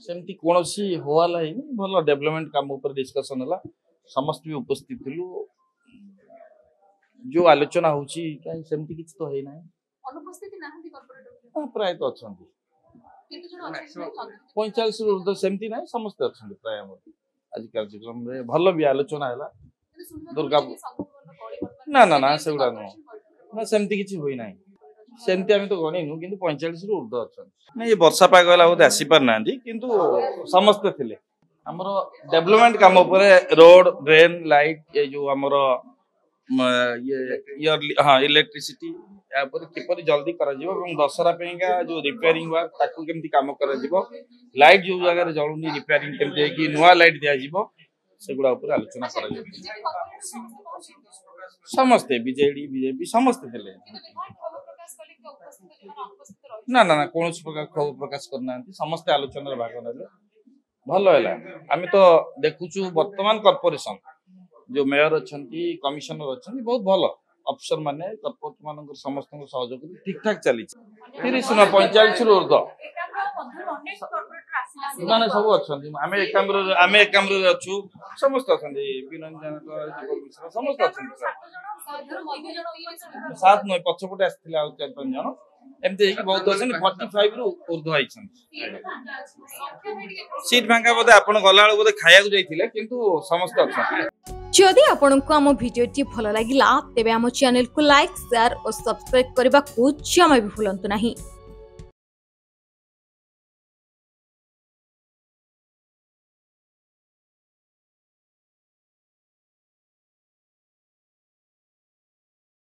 सेमती कौन सी होवाला है भल डेवलपमेंट काम ऊपर डिस्कशन है समस्त भी उपस्थित थिलु जो आलोचना होची काई सेमती किछ तो है ना अनुपस्थिति नाहंती कॉर्पोरेट प्राय तो अछंती केते जण अछंती 45 रु तो सेमती नाही समस्त अछंती प्राय हम आज कार्यक्रम रे भल भी आलोचना हैला दुर्गा ना ना ना सेगुडा ना सेमती किछ होई नाही सेमती आम तो गणिनु कि 45 रु ऊर्ध अच्छा ना ये वर्षा पाग गला बोधे आसी पार ना किंतु समस्ते थिले हमर डेवलपमेंट काम ऊपर रोड ड्रेन लाइट ये जो हमर ये हाँ इलेक्ट्रिसिटी या पर किपरि जल्दी करा जिवो एवं दशहरा पेगा जो रिपेयरिंग वर्क ताकू केमती काम करा जिवो लाइट जो जगह रे जळुनी रिपेयरिंग केमती कि नुवा लाइट दिया जिवो सेगुडा ऊपर आलोचना करा जिवो समस्ते बीजेडी बीजेपी समस्ते थिले ना ना ना कौन प्रकार क्षोभ प्रकाश करना समस्ते आलोचना भाग ने भल है आम तो देखुचु वर्तमान कॉर्पोरेशन जो मेयर अच्छा कमिशनर अच्छा बहुत भल अफिसर माने कॉर्पोरेट मान समस्त सहयोग ठीक ठाक चली 30 ना 45 रु ऊर्ध ना ना सब अच्छा आम एकाम्र अच्छु समस्त अच्छा विनंजन समस्त अच्छा सात नय पछपटे आसथिले आ 4-5 जन एमती बहुत अच्छे 45 रु ऊर्ध्व आइछन सीट भांगा बोधे आपण गला बेल बोधे खाया जाइथिले किंतु समस्त अच्छा जदि आपंक आम भिडी भल लगा तेब आम चैनल को लाइक शेयर और सब्सक्राइब करने को जमा भी भूलु नहीं।